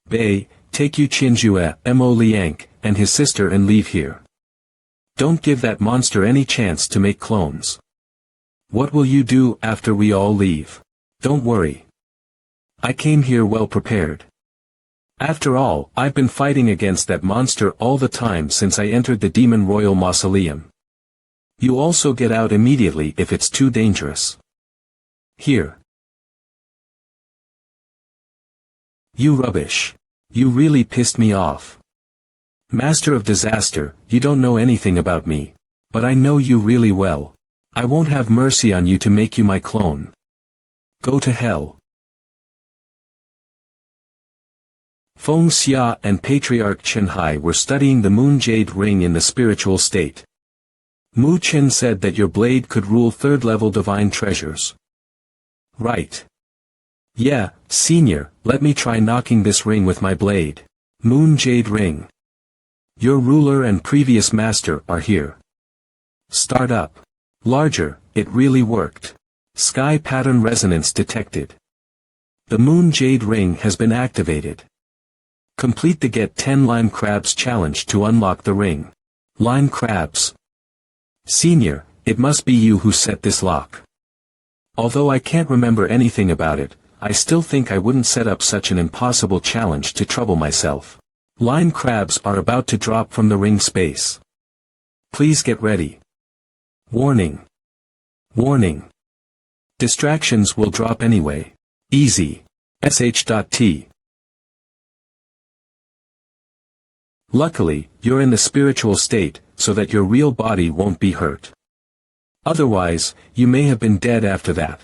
Bei, take Yu Qinjue, Mo Liang, and his sister and leave here. Don't give that monster any chance to make clones. What will you do after we all leave? Don't worry. I came here well prepared. After all, I've been fighting against that monster all the time since I entered the Demon Royal Mausoleum. You also get out immediately if it's too dangerous. Here. You rubbish. You really pissed me off. Master of Disaster, you don't know anything about me. But I know you really well. I won't have mercy on you to make you my clone. Go to hell. Feng Xia and Patriarch Chen Hai were studying the Moon Jade Ring in the spiritual state. Mu Chen said that your blade could rule third-level divine treasures. Right. Yeah, Senior, let me try knocking this ring with my blade. Moon Jade Ring. Your ruler and previous master are here. Start up. Larger, it really worked. Sky pattern resonance detected. The Moon Jade Ring has been activated. Complete the Get 10 Lime Crabs challenge to unlock the ring. Lime Crabs. Senior, it must be you who set this lock. Although I can't remember anything about it, I still think I wouldn't set up such an impossible challenge to trouble myself. Lime crabs are about to drop from the ring space. Please get ready. Warning. Warning. Distractions will drop anyway. Easy. sh.t. Luckily, you're in the spiritual state, so that your real body won't be hurt. Otherwise, you may have been dead after that.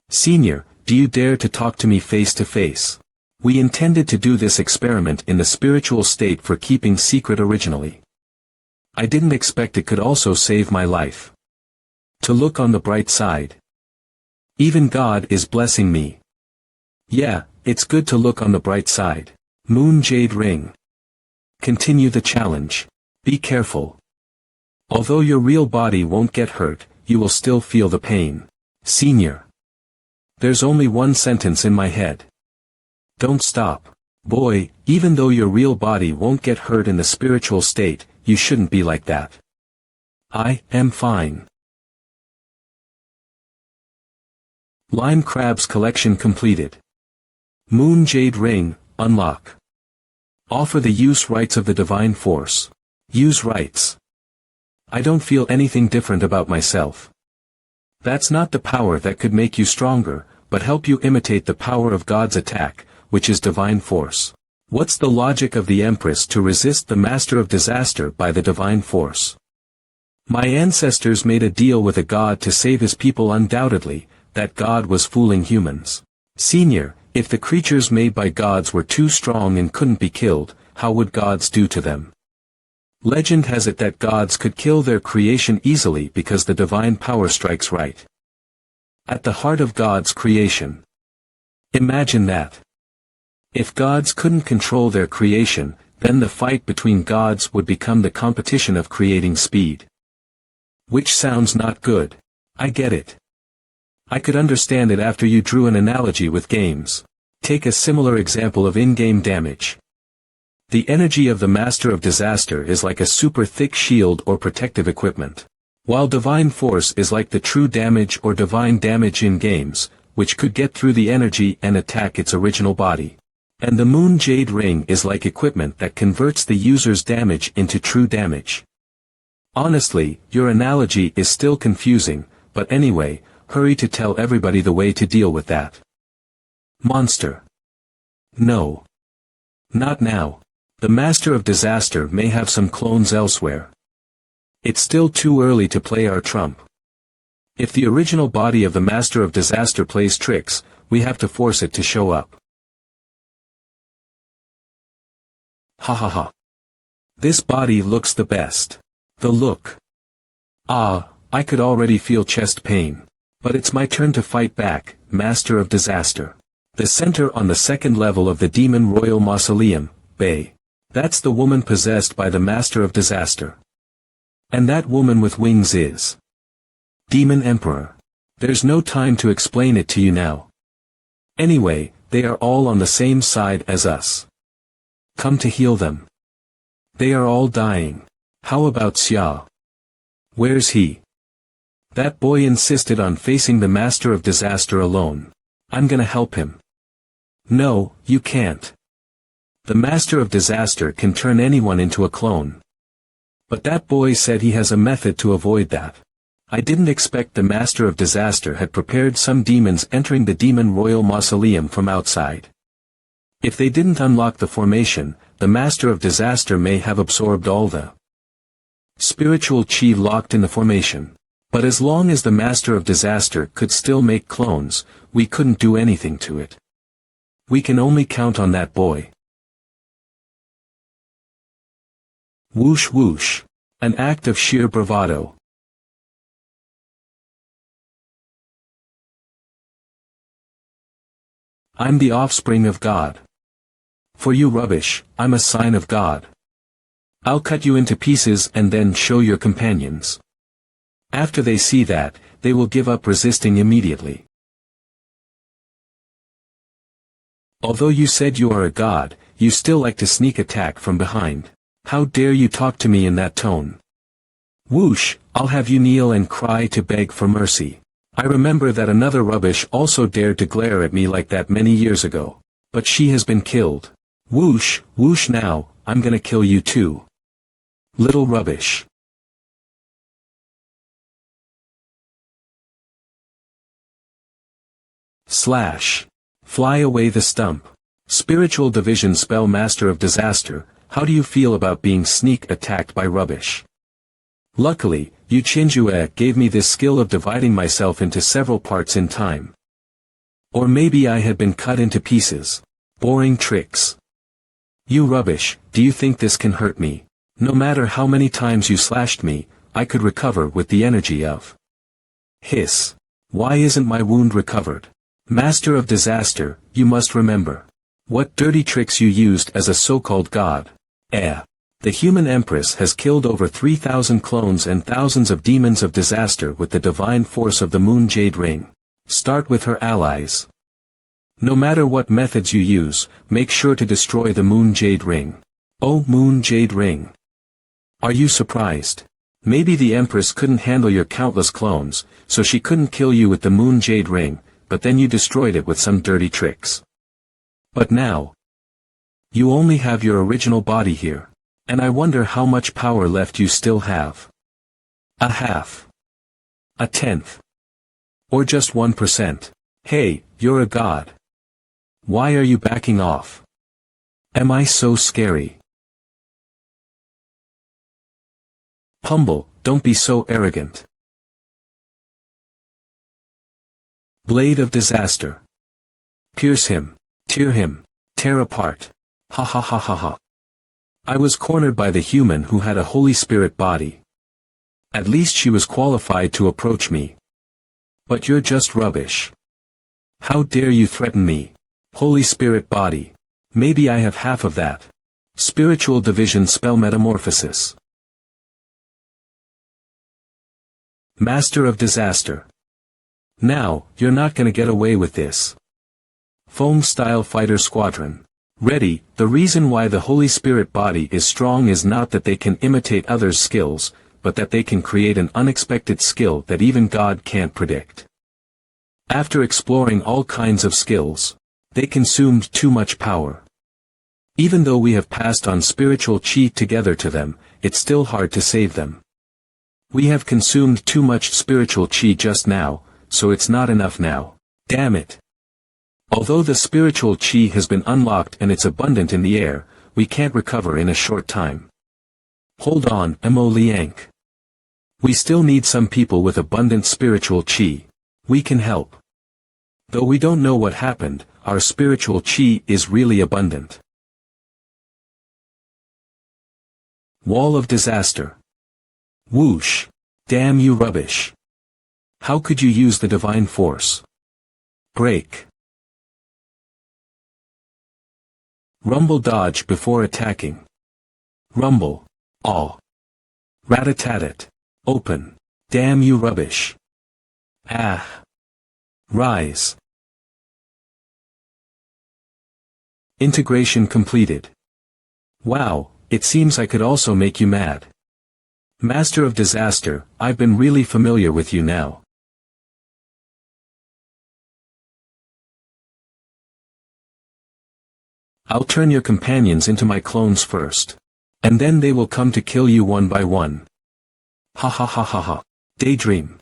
Senior, do you dare to talk to me face to face? We intended to do this experiment in the spiritual state for keeping secret originally. I didn't expect it could also save my life. To look on the bright side. Even God is blessing me. Yeah, it's good to look on the bright side. Moon Jade Ring. Continue the challenge. Be careful. Although your real body won't get hurt, you will still feel the pain. Senior. There's only one sentence in my head. Don't stop. Boy, even though your real body won't get hurt in the spiritual state, you shouldn't be like that. I am fine. Lime Crabs collection completed. Moon Jade Ring, unlock. Offer the use rights of the divine force. Use rights. I don't feel anything different about myself. That's not the power that could make you stronger, but help you imitate the power of God's attack, which is divine force. What's the logic of the Empress to resist the Master of Disaster by the divine force? My ancestors made a deal with a god to save his people. Undoubtedly, that god was fooling humans. Senior, if the creatures made by gods were too strong and couldn't be killed, how would gods do to them? Legend has it that gods could kill their creation easily because the divine power strikes right at the heart of God's creation. Imagine that. If gods couldn't control their creation, then the fight between gods would become the competition of creating speed. Which sounds not good. I get it. I could understand it after you drew an analogy with games. Take a similar example of in-game damage. The energy of the Master of Disaster is like a super thick shield or protective equipment. While divine force is like the true damage or divine damage in games, which could get through the energy and attack its original body. And the Moon Jade Ring is like equipment that converts the user's damage into true damage. Honestly, your analogy is still confusing, but anyway, hurry to tell everybody the way to deal with that. Monster. No. Not now. The Master of Disaster may have some clones elsewhere. It's still too early to play our trump. If the original body of the Master of Disaster plays tricks, we have to force it to show up. Ha ha ha. This body looks the best. The look. Ah, I could already feel chest pain. But it's my turn to fight back, Master of Disaster. The center on the second level of the Demon Royal Mausoleum, Bei. That's the woman possessed by the Master of Disaster. And that woman with wings is Demon Emperor. There's no time to explain it to you now. Anyway, They are all on the same side as us. Come to heal them. They are all dying. How about Xia? Where's he? That boy insisted on facing the Master of Disaster alone. I'm gonna help him. No, you can't. The Master of Disaster can turn anyone into a clone. But that boy said he has a method to avoid that. I didn't expect the Master of Disaster had prepared some demons entering the Demon Royal Mausoleum from outside. If they didn't unlock the formation, the Master of Disaster may have absorbed all the spiritual chi locked in the formation. But as long as the Master of Disaster could still make clones, we couldn't do anything to it. We can only count on that boy. Whoosh whoosh. An act of sheer bravado. I'm the offspring of God. For you rubbish, I'm a sign of God. I'll cut you into pieces and then show your companions. After they see that, they will give up resisting immediately. Although you said you are a god, you still like to sneak attack from behind. How dare you talk to me in that tone? Whoosh, I'll have you kneel and cry to beg for mercy. I remember that another rubbish also dared to glare at me like that many years ago. But she has been killed. Whoosh, whoosh now, I'm gonna kill you too. Little rubbish. Slash. Fly away the stump. Spiritual Division Spell Master of Disaster, how do you feel about being sneak attacked by rubbish? Luckily, Yu Qinjue gave me this skill of dividing myself into several parts in time. Or maybe I had been cut into pieces. Boring tricks. You rubbish, do you think this can hurt me? No matter how many times you slashed me, I could recover with the energy of. Hiss. Why isn't my wound recovered? Master of Disaster, you must remember. What dirty tricks you used as a so-called god. The human empress has killed over 3,000 clones and thousands of demons of disaster with the divine force of the Moon Jade Ring. Start with her allies. No matter what methods you use, make sure to destroy the Moon Jade Ring. Oh Moon Jade Ring. Are you surprised? Maybe the empress couldn't handle your countless clones, so she couldn't kill you with the Moon Jade Ring, but then you destroyed it with some dirty tricks. But now, you only have your original body here. And I wonder how much power left you still have. A half. A tenth. Or just 1%. Hey, you're a god. Why are you backing off? Am I so scary? Humble, don't be so arrogant. Blade of Disaster. Pierce him, tear him, tear apart. Ha ha ha ha ha. I was cornered by the human who had a Holy Spirit body. At least she was qualified to approach me. But you're just rubbish. How dare you threaten me? Holy Spirit body. Maybe I have half of that. Spiritual Division Spell Metamorphosis. Master of Disaster. Now, you're not gonna get away with this. Foam Style Fighter Squadron. Ready, the reason why the Holy Spirit body is strong is not that they can imitate others' skills, but that they can create an unexpected skill that even God can't predict. After exploring all kinds of skills, they consumed too much power. Even though we have passed on spiritual chi together to them, it's still hard to save them. We have consumed too much spiritual chi just now, so it's not enough now. Damn it. Although the spiritual chi has been unlocked and it's abundant in the air, we can't recover in a short time. Hold on, Mo Liang. We still need some people with abundant spiritual chi. We can help. Though we don't know what happened, our spiritual chi is really abundant. Wall of Disaster. Whoosh. Damn you rubbish. How could you use the divine force? Break. Rumble dodge before attacking. Rumble. All. Rat-a-tat-tat. Open. Damn you rubbish. Ah. Rise. Integration completed. Wow, it seems I could also make you mad. Master of Disaster, I've been really familiar with you now. I'll turn your companions into my clones first. And then they will come to kill you one by one. Ha ha ha ha ha. Daydream.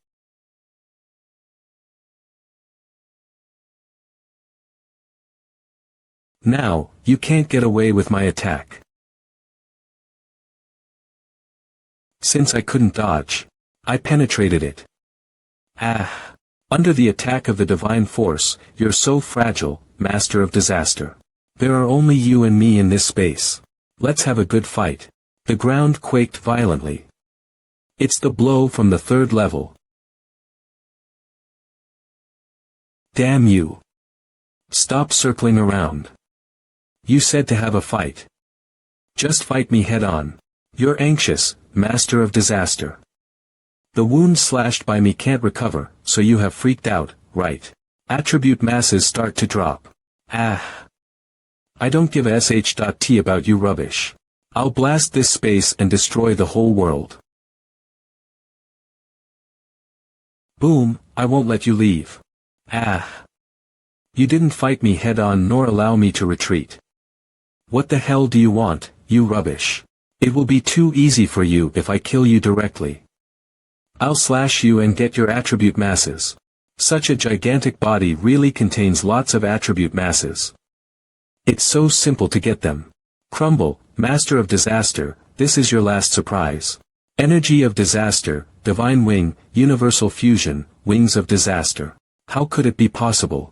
Now, you can't get away with my attack. Since I couldn't dodge, I penetrated it. Ah! Under the attack of the divine force, you're so fragile, Master of Disaster. There are only you and me in this space. Let's have a good fight. The ground quaked violently. It's the blow from the third level. Damn you. Stop circling around. You said to have a fight. Just fight me head on. You're anxious, Master of Disaster. The wound slashed by me can't recover, so you have freaked out, right? Attribute masses start to drop. Ah. I don't give a sh.t about you rubbish. I'll blast this space and destroy the whole world. Boom, I won't let you leave. Ah. You didn't fight me head on nor allow me to retreat. What the hell do you want, you rubbish? It will be too easy for you if I kill you directly. I'll slash you and get your attribute masses. Such a gigantic body really contains lots of attribute masses. It's so simple to get them. Crumble, Master of Disaster, this is your last surprise. Energy of Disaster, Divine Wing, Universal Fusion, Wings of Disaster. How could it be possible?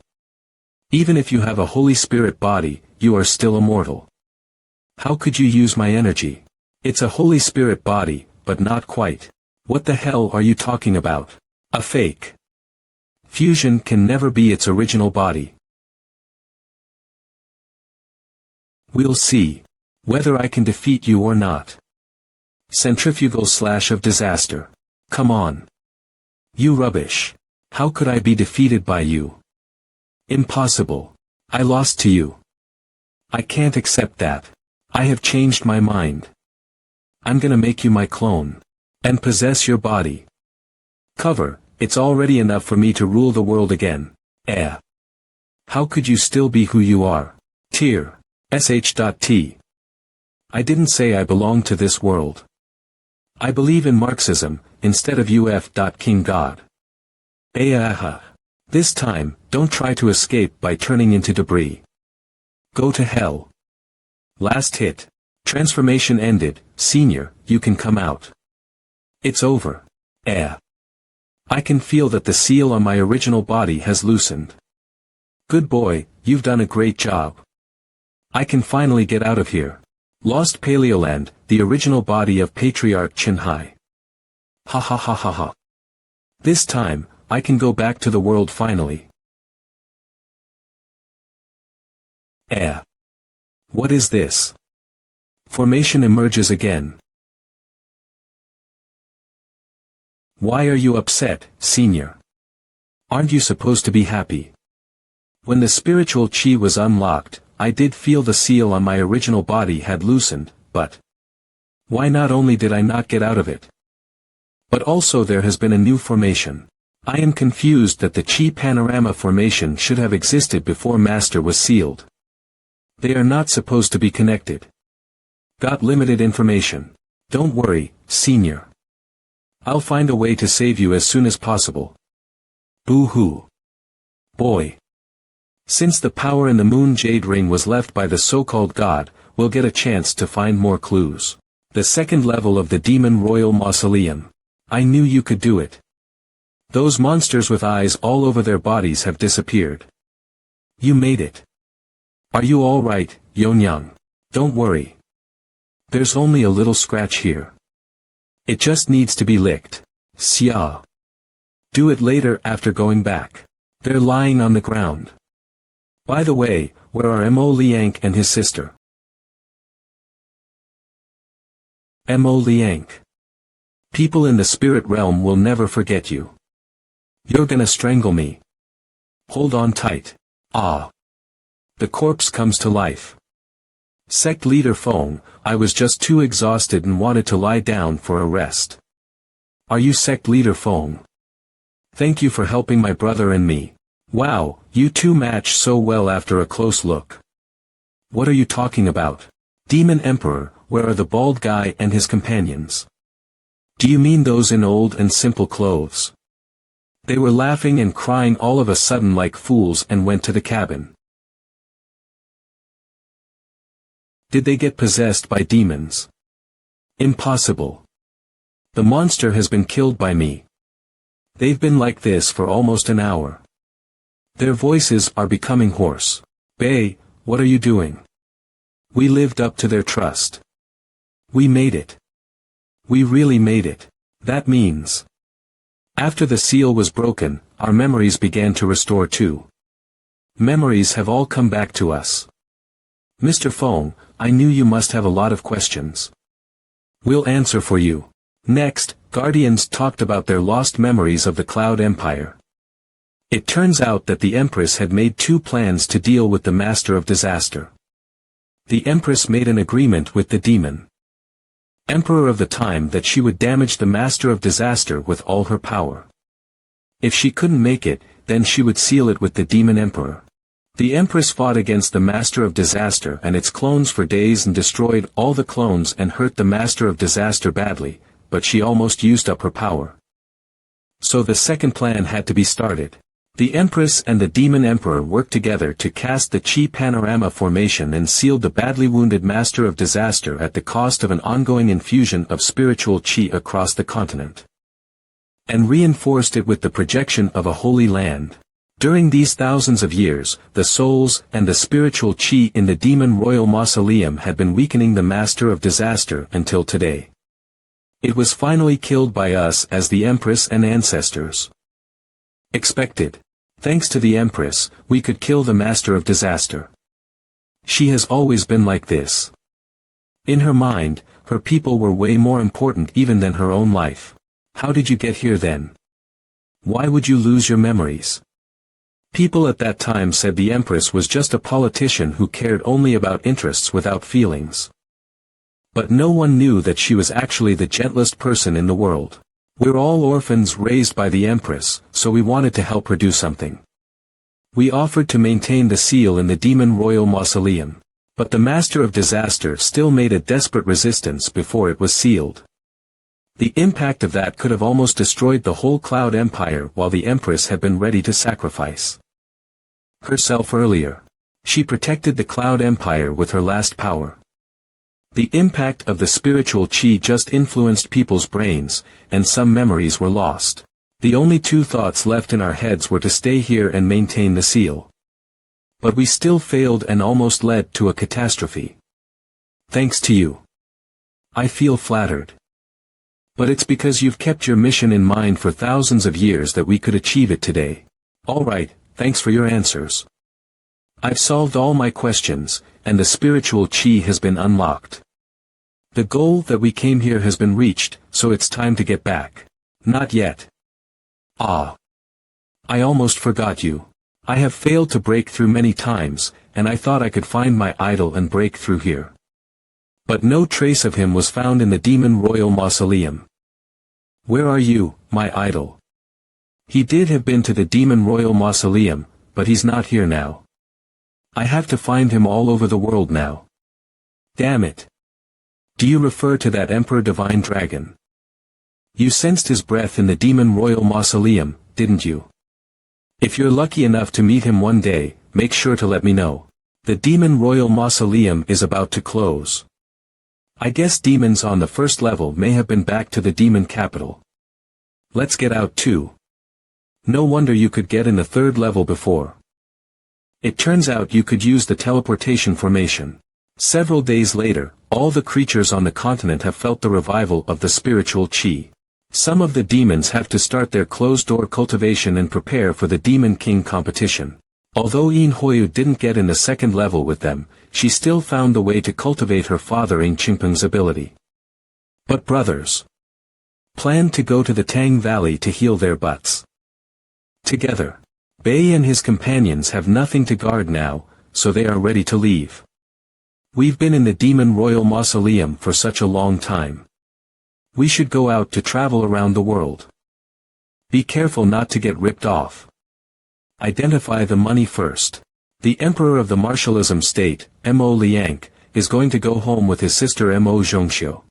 Even if you have a Holy Spirit body, you are still immortal. How could you use my energy? It's a Holy Spirit body, but not quite. What the hell are you talking about? A fake. Fusion can never be its original body. We'll see. Whether I can defeat you or not. Centrifugal slash of disaster. Come on. You rubbish. How could I be defeated by you? Impossible. I lost to you. I can't accept that. I have changed my mind. I'm gonna make you my clone. And possess your body. Cover, it's already enough for me to rule the world again. How could you still be who you are? Tear. sh.t. I didn't say I belong to this world. I believe in Marxism, instead of uf. King God. This time, don't try to escape by turning into debris. Go to hell. Last hit. Transformation ended, Senior, you can come out. It's over. I can feel that the seal on my original body has loosened. Good boy, you've done a great job. I can finally get out of here. Lost Paleoland, the original body of Patriarch Chinhai. Ha ha ha ha ha. This time, I can go back to the world finally. What is this? Formation emerges again. Why are you upset, Senior? Aren't you supposed to be happy? When the spiritual chi was unlocked, I did feel the seal on my original body had loosened, but why not only did I not get out of it, but also there has been a new formation. I am confused that the Chi Panorama formation should have existed before Master was sealed. They are not supposed to be connected. Got limited information. Don't worry, Senior. I'll find a way to save you as soon as possible. Boo-hoo. Boy. Since the power in the Moon Jade Ring was left by the so-called God, we'll get a chance to find more clues. The second level of the Demon Royal Mausoleum. I knew you could do it. Those monsters with eyes all over their bodies have disappeared. You made it. Are you all right, Yonyang? Don't worry. There's only a little scratch here. It just needs to be licked. Xia. Do it later after going back. They're lying on the ground. By the way, where are Mo Liang and his sister? Mo Liang. People in the spirit realm will never forget you. You're gonna strangle me. Hold on tight. The corpse comes to life. Sect leader Fong, I was just too exhausted and wanted to lie down for a rest. Are you sect leader Fong? Thank you for helping my brother and me. Wow, you two match so well after a close look. What are you talking about? Demon Emperor, where are the bald guy and his companions? Do you mean those in old and simple clothes? They were laughing and crying all of a sudden like fools and went to the cabin. Did they get possessed by demons? Impossible. The monster has been killed by me. They've been like this for almost an hour. Their voices are becoming hoarse. Bae, what are you doing? We lived up to their trust. We made it. We really made it. That means. After the seal was broken, our memories began to restore too. Memories have all come back to us. Mr. Fong, I knew you must have a lot of questions. We'll answer for you. Next, Guardians talked about their lost memories of the Cloud Empire. It turns out that the Empress had made two plans to deal with the Master of Disaster. The Empress made an agreement with the demon Emperor of the time that she would damage the Master of Disaster with all her power. If she couldn't make it, then she would seal it with the Demon Emperor. The Empress fought against the Master of Disaster and its clones for days and destroyed all the clones and hurt the Master of Disaster badly, but she almost used up her power. So the second plan had to be started. The Empress and the Demon Emperor worked together to cast the Chi Panorama formation and sealed the badly wounded Master of Disaster at the cost of an ongoing infusion of spiritual Chi across the continent. And reinforced it with the projection of a holy land. During these thousands of years, the souls and the spiritual Chi in the Demon Royal Mausoleum had been weakening the Master of Disaster until today. It was finally killed by us as the Empress and ancestors expected. Thanks to the Empress, we could kill the Master of Disaster. She has always been like this. In her mind, her people were way more important even than her own life. How did you get here then? Why would you lose your memories? People at that time said the Empress was just a politician who cared only about interests without feelings. But no one knew that she was actually the gentlest person in the world. We're all orphans raised by the Empress, so we wanted to help her do something. We offered to maintain the seal in the Demon Royal Mausoleum. But the Master of Disaster still made a desperate resistance before it was sealed. The impact of that could have almost destroyed the whole Cloud Empire while the Empress had been ready to sacrifice herself earlier. She protected the Cloud Empire with her last power. The impact of the spiritual Chi just influenced people's brains, and some memories were lost. The only two thoughts left in our heads were to stay here and maintain the seal. But we still failed and almost led to a catastrophe. Thanks to you. I feel flattered. But it's because you've kept your mission in mind for thousands of years that we could achieve it today. Alright, thanks for your answers. I've solved all my questions, and the spiritual Chi has been unlocked. The goal that we came here has been reached, so it's time to get back. Not yet. Ah. I almost forgot you. I have failed to break through many times, and I thought I could find my idol and break through here. But no trace of him was found in the Demon Royal Mausoleum. Where are you, my idol? He did have been to the Demon Royal Mausoleum, but he's not here now. I have to find him all over the world now. Damn it. Do you refer to that Emperor Divine Dragon? You sensed his breath in the Demon Royal Mausoleum, didn't you? If you're lucky enough to meet him one day, make sure to let me know. The Demon Royal Mausoleum is about to close. I guess demons on the first level may have been back to the demon capital. Let's get out too. No wonder you could get in the third level before. It turns out you could use the teleportation formation. Several days later, all the creatures on the continent have felt the revival of the spiritual Chi. Some of the demons have to start their closed-door cultivation and prepare for the Demon King competition. Although Yin Hoyu didn't get in the second level with them, she still found the way to cultivate her father Yin Chimpeng's ability. But brothers planned to go to the Tang Valley to heal their butts. Together. Bei and his companions have nothing to guard now, so they are ready to leave. We've been in the Demon Royal Mausoleum for such a long time. We should go out to travel around the world. Be careful not to get ripped off. Identify the money first. The Emperor of the Martialism State, Mo Liang, is going to go home with his sister Mo Zhongxiu.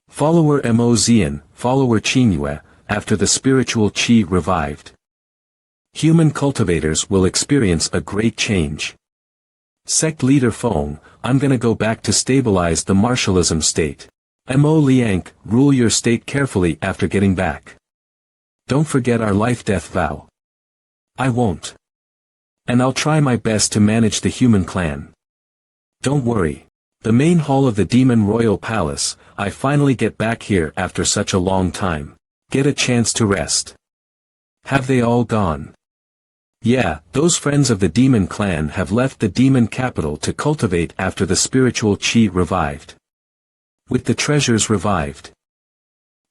Follower Mo Zian, follower Qingyue, after the spiritual qi revived. Human cultivators will experience a great change. Sect leader Feng, I'm gonna go back to stabilize the martialism state. Mo Liang, rule your state carefully after getting back. Don't forget our life-death vow. I won't. And I'll try my best to manage the human clan. Don't worry. The main hall of the Demon Royal Palace, I finally get back here after such a long time. Get a chance to rest. Have they all gone? Yeah, those friends of the demon clan have left the demon capital to cultivate after the spiritual qi revived. With the treasures revived.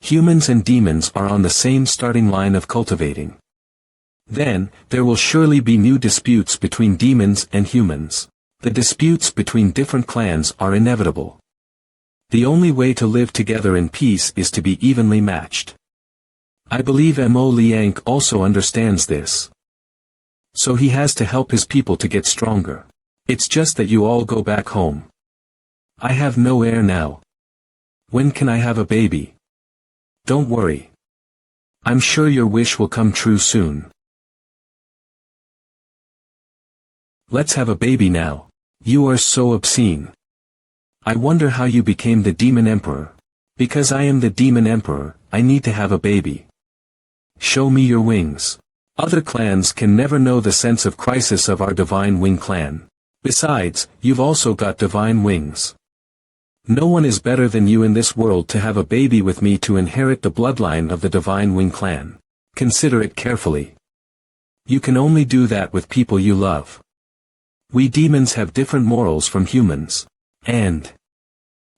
Humans and demons are on the same starting line of cultivating. Then, there will surely be new disputes between demons and humans. The disputes between different clans are inevitable. The only way to live together in peace is to be evenly matched. I believe Mo Liang also understands this. So he has to help his people to get stronger. It's just that you all go back home. I have no heir now. When can I have a baby? Don't worry. I'm sure your wish will come true soon. Let's have a baby now. You are so obscene. I wonder how you became the Demon Emperor. Because I am the Demon Emperor, I need to have a baby. Show me your wings. Other clans can never know the sense of crisis of our Divine Wing clan. Besides, you've also got divine wings. No one is better than you in this world to have a baby with me to inherit the bloodline of the Divine Wing clan. Consider it carefully. You can only do that with people you love. We demons have different morals from humans. And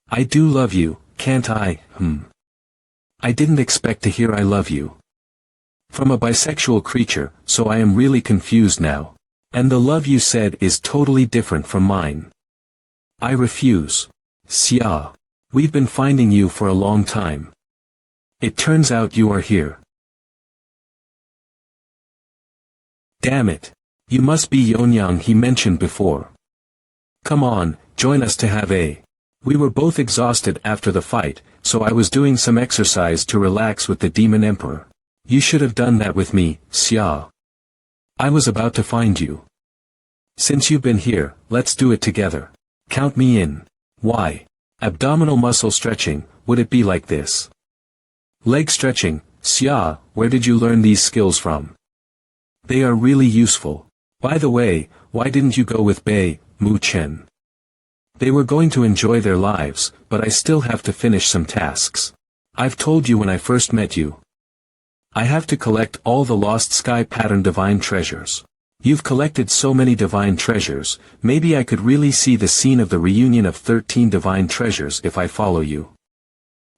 I do love you, can't I? I didn't expect to hear I love you. From a bisexual creature, so I am really confused now. And the love you said is totally different from mine. I refuse. Xia. We've been finding you for a long time. It turns out you are here. Damn it. You must be Yonyang he mentioned before. Come on, join us to have a. We were both exhausted after the fight, so I was doing some exercise to relax with the Demon Emperor. You should have done that with me, Xia. I was about to find you. Since you've been here, let's do it together. Count me in. Why? Abdominal muscle stretching, would it be like this? Leg stretching, Xia, where did you learn these skills from? They are really useful. By the way, why didn't you go with Bei, Mu Chen? They were going to enjoy their lives, but I still have to finish some tasks. I've told you when I first met you. I have to collect all the lost sky pattern divine treasures. You've collected so many divine treasures, maybe I could really see the scene of the reunion of 13 divine treasures if I follow you.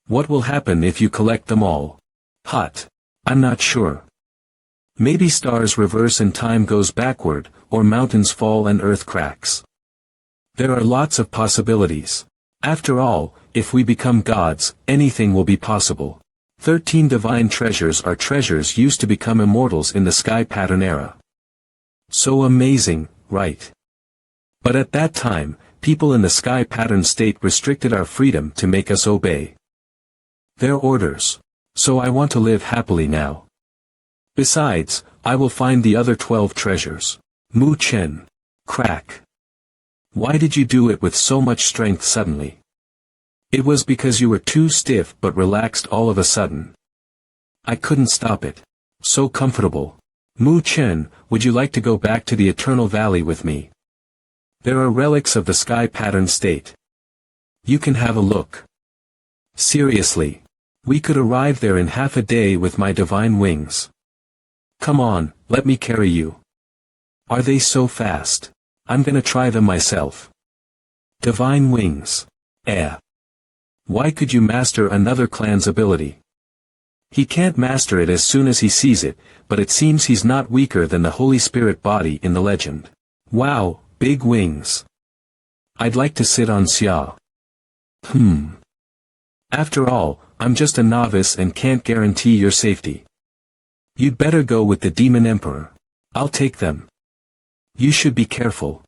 What will happen if you collect them all? Hot. I'm not sure. Maybe stars reverse and time goes backward, or mountains fall and earth cracks. There are lots of possibilities. After all, if we become gods, anything will be possible. 13 divine treasures are treasures used to become immortals in the sky pattern era. So amazing, right? But at that time, people in the sky pattern state restricted our freedom to make us obey their orders. So I want to live happily now. Besides, I will find the other 12 treasures. Mu Chen. Crack. Why did you do it with so much strength suddenly? It was because you were too stiff but relaxed all of a sudden. I couldn't stop it. So comfortable. Mu Chen, would you like to go back to the Eternal Valley with me? There are relics of the sky pattern state. You can have a look. Seriously. We could arrive there in half a day with my divine wings. Come on, let me carry you. Are they so fast? I'm gonna try them myself. Divine wings. Why could you master another clan's ability? He can't master it as soon as he sees it, but it seems he's not weaker than the Holy Spirit body in the legend. Wow, Big wings. I'd like to sit on Xia. After all, I'm just a novice and can't guarantee your safety. You'd better go with the Demon Emperor. I'll take them. You should be careful.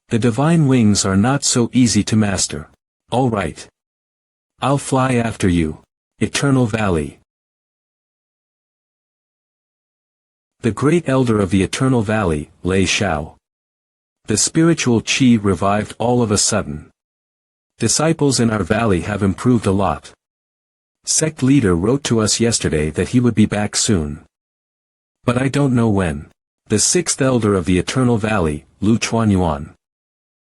The divine wings are not so easy to master. All right. I'll fly after you. Eternal Valley. The great elder of the Eternal Valley, Lei Shao. The spiritual qi revived all of a sudden. Disciples in our valley have improved a lot. Sect leader wrote to us yesterday that he would be back soon. But I don't know when. The sixth elder of the Eternal Valley, Lu Chuanyuan.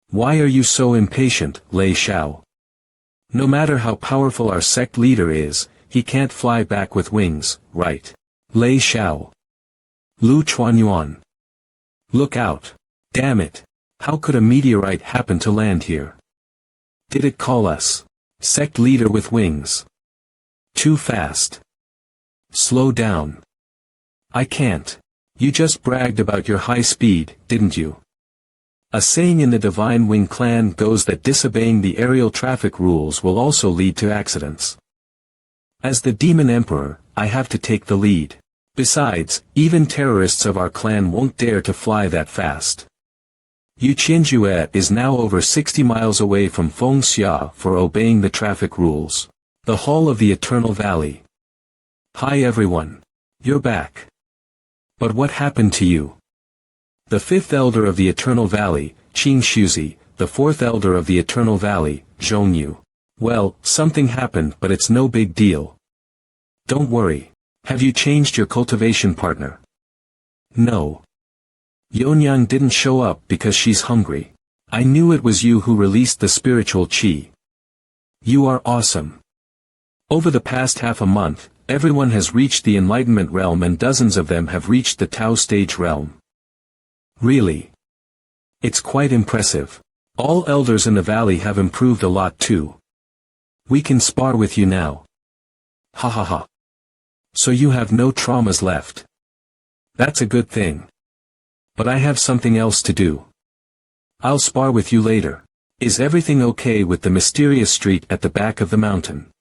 Why are you so impatient, Lei Shao? No matter how powerful our sect leader is, he can't fly back with wings, right? Lei Shao. Lu Chuanyuan. Look out. Damn it. How could a meteorite happen to land here? Did it call us? Sect leader with wings. Too fast. Slow down. I can't. You just bragged about your high speed, didn't you? A saying in the Divine Wing clan goes that disobeying the aerial traffic rules will also lead to accidents. As the Demon Emperor, I have to take the lead. Besides, even terrorists of our clan won't dare to fly that fast. Yu Qianjue is now over 60 miles away from Fengxia for obeying the traffic rules. The Hall of the Eternal Valley. Hi everyone. You're back. But what happened to you? The fifth elder of the Eternal Valley, Qing Shuzi, the fourth elder of the Eternal Valley, Zhongyu. Well, something happened but it's no big deal. Don't worry. Have you changed your cultivation partner? No. Yonyang didn't show up because she's hungry. I knew it was you who released the spiritual qi. You are awesome. Over the past half a month, everyone has reached the Enlightenment realm and dozens of them have reached the Tao stage realm. Really? It's quite impressive. All elders in the valley have improved a lot too. We can spar with you now. Ha ha ha. So you have no traumas left. That's a good thing. But I have something else to do. I'll spar with you later. Is everything okay with the mysterious street at the back of the mountain?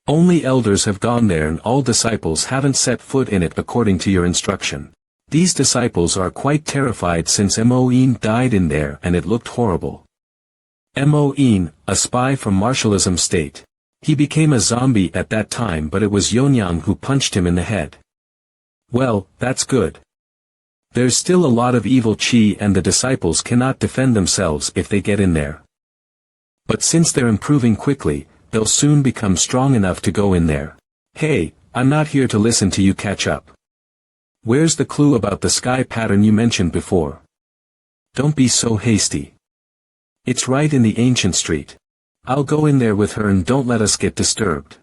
Only elders have gone there and all disciples haven't set foot in it according to your instruction. These disciples are quite terrified since Moin died in there and it looked horrible. Moin, a spy from martialism state. He became a zombie at that time but it was Yonyang who punched him in the head. Well, that's good. There's still a lot of evil qi and the disciples cannot defend themselves if they get in there. But since they're improving quickly, they'll soon become strong enough to go in there. Hey, I'm not here to listen to you catch up. Where's the clue about the sky pattern you mentioned before? Don't be so hasty. It's right in the ancient street. I'll go in there with her and don't let us get disturbed.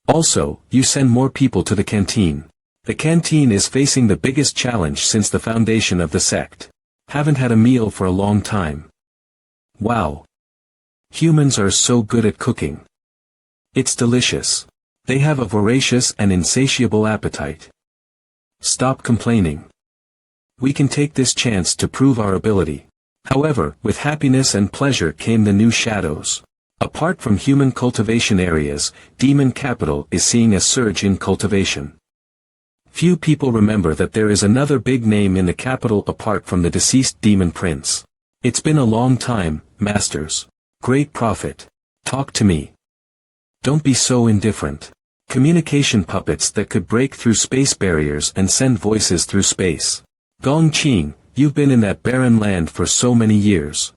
Also, you send more people to the canteen. The canteen is facing the biggest challenge since the foundation of the sect. Haven't had a meal for a long time. Wow. Humans are so good at cooking. It's delicious. They have a voracious and insatiable appetite. Stop complaining. We can take this chance to prove our ability. However, with happiness and pleasure came the new shadows. Apart from human cultivation areas, Demon Capital is seeing a surge in cultivation. Few people remember that there is another big name in the capital apart from the deceased Demon Prince. It's been a long time, Masters. Great prophet. Talk to me. Don't be so indifferent. Communication puppets that could break through space barriers and send voices through space. Gongqing, you've been in that barren land for so many years.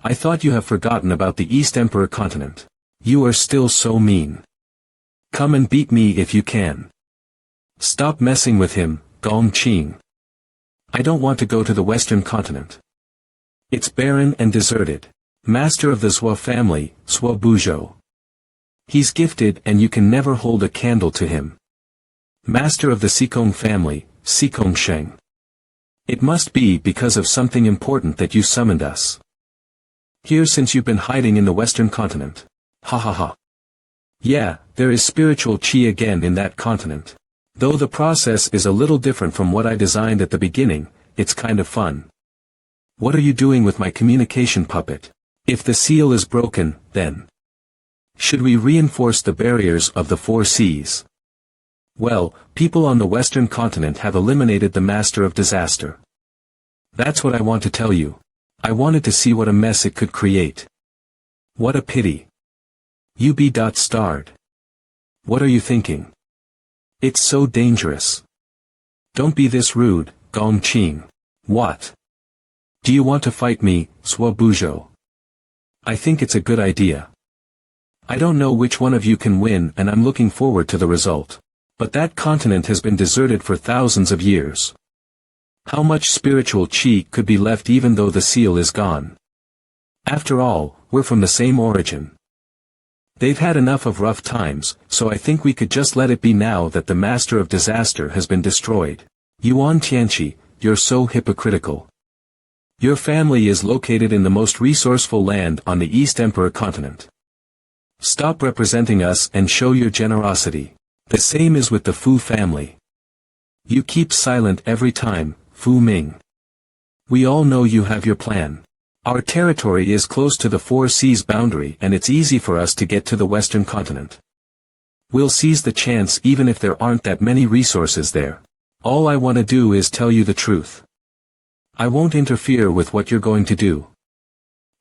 I thought you have forgotten about the East Emperor continent. You are still so mean. Come and beat me if you can. Stop messing with him, Gongqing. I don't want to go to the Western continent. It's barren and deserted. Master of the Zhua family, Zhua Buzhou. He's gifted and you can never hold a candle to him. Master of the Xikong family, Xikong Sheng. It must be because of something important that you summoned us. Here since you've been hiding in the Western continent. Ha ha ha. Yeah, there is spiritual qi again in that continent. Though the process is a little different from what I designed at the beginning, it's kind of fun. What are you doing with my communication puppet? If the seal is broken, then should we reinforce the barriers of the 4 seas? Well, people on the Western continent have eliminated the Master of Disaster. That's what I want to tell you. I wanted to see what a mess it could create. What a pity. You be starred. What are you thinking? It's so dangerous. Don't be this rude, Gong Qing. What? Do you want to fight me, Swabujo? I think it's a good idea. I don't know which one of you can win, and I'm looking forward to the result. But that continent has been deserted for thousands of years. How much spiritual chi could be left even though the seal is gone? After all, we're from the same origin. They've had enough of rough times, so I think we could just let it be now that the Master of Disaster has been destroyed. Yuan Tianqi, you're so hypocritical. Your family is located in the most resourceful land on the East Emperor continent. Stop representing us and show your generosity. The same is with the Fu family. You keep silent every time, Fu Ming. We all know you have your plan. Our territory is close to the 4 seas boundary and it's easy for us to get to the Western continent. We'll seize the chance even if there aren't that many resources there. All I want to do is tell you the truth. I won't interfere with what you're going to do.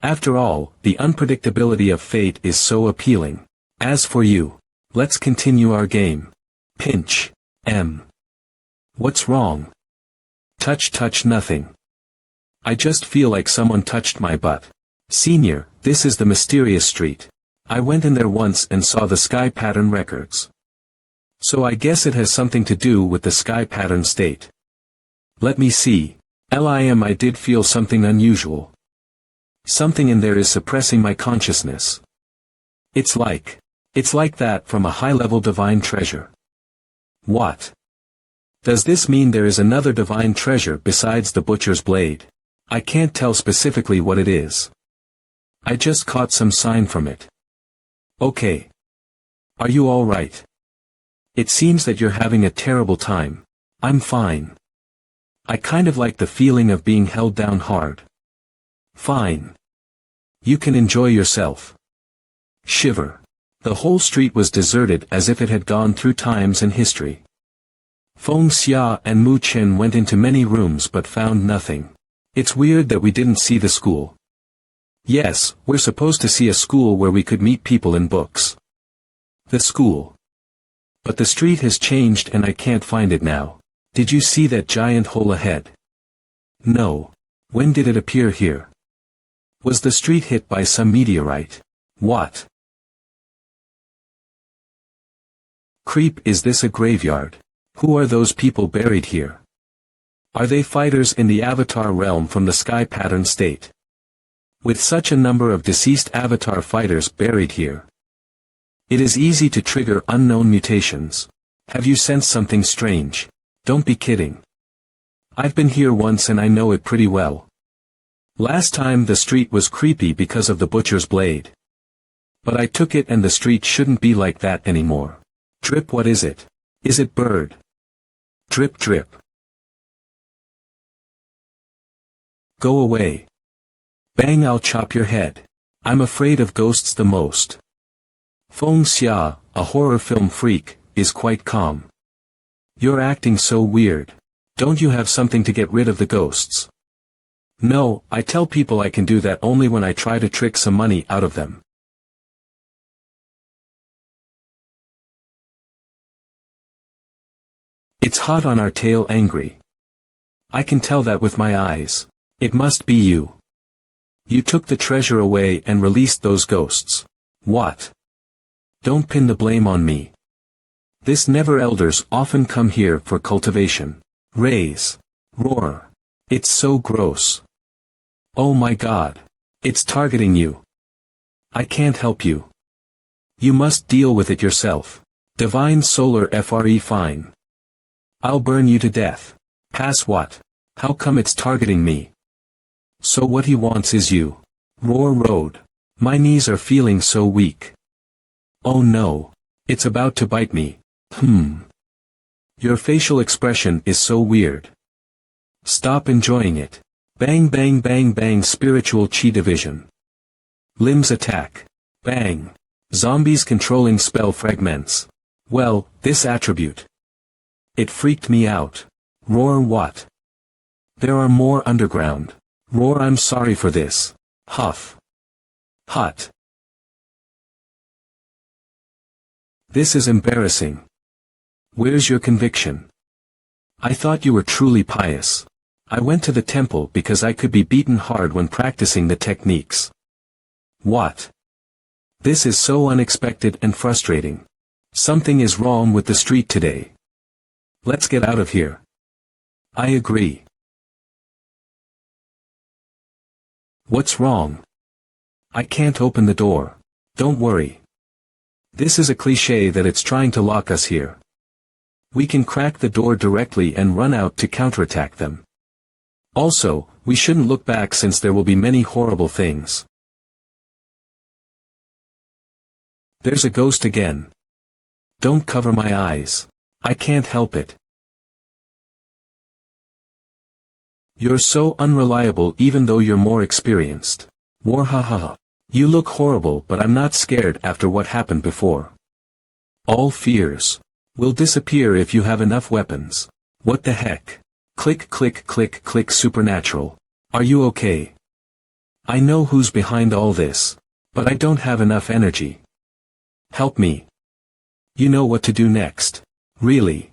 After all, the unpredictability of fate is so appealing. As for you, let's continue our game. Pinch. What's wrong? Touch nothing. I just feel like someone touched my butt. Senior, this is the mysterious street. I went in there once and saw the sky pattern records. So I guess it has something to do with the sky pattern state. Let me see. I did feel something unusual. Something in there is suppressing my consciousness. It's like that from a high-level divine treasure. What? Does this mean there is another divine treasure besides the butcher's blade? I can't tell specifically what it is. I just caught some sign from it. Okay. Are you all right? It seems that you're having a terrible time. I'm fine. I kind of like the feeling of being held down hard. Fine. You can enjoy yourself. Shiver. The whole street was deserted as if it had gone through times and history. Feng Xia and Mu Chen went into many rooms but found nothing. It's weird that we didn't see the school. Yes, we're supposed to see a school where we could meet people in books. The school. But the street has changed and I can't find it now. Did you see that giant hole ahead? No. When did it appear here? Was the street hit by some meteorite? What? Creep, is this a graveyard? Who are those people buried here? Are they fighters in the Avatar realm from the sky pattern state? With such a number of deceased Avatar fighters buried here, it is easy to trigger unknown mutations. Have you sensed something strange? Don't be kidding. I've been here once and I know it pretty well. Last time the street was creepy because of the butcher's blade. But I took it and the street shouldn't be like that anymore. Drip, what is it? Is it bird? Drip drip. Go away. Bang, I'll chop your head. I'm afraid of ghosts the most. Feng Xia, a horror film freak, is quite calm. You're acting so weird. Don't you have something to get rid of the ghosts? No, I tell people I can do that only when I try to trick some money out of them. It's hot on our tail, angry. I can tell that with my eyes. It must be you. You took the treasure away and released those ghosts. What? Don't pin the blame on me. This never elders often come here for cultivation. Raise. Roar. It's so gross. Oh my God. It's targeting you. I can't help you. You must deal with it yourself. Divine Solar FRE, fine. I'll burn you to death. Pass what? How come it's targeting me? So what he wants is you. Roar Road. My knees are feeling so weak. Oh no. It's about to bite me. Your facial expression is so weird. Stop enjoying it. Bang bang bang bang spiritual chi division. Limbs attack. Bang. Zombies controlling spell fragments. Well, this attribute. It freaked me out. Roar what? There are more underground. Roar I'm sorry for this. Huff. Hut. This is embarrassing. Where's your conviction? I thought you were truly pious. I went to the temple because I could be beaten hard when practicing the techniques. What? This is so unexpected and frustrating. Something is wrong with the street today. Let's get out of here. I agree. What's wrong? I can't open the door. Don't worry. This is a cliché that it's trying to lock us here. We can crack the door directly and run out to counterattack them. Also, we shouldn't look back since there will be many horrible things. There's a ghost again. Don't cover my eyes. I can't help it. You're so unreliable even though you're more experienced. Warhaha. You look horrible but I'm not scared after what happened before. All fears will disappear if you have enough weapons. What the heck? Click click click click supernatural. Are you okay? I know who's behind all this. But I don't have enough energy. Help me. You know what to do next. Really?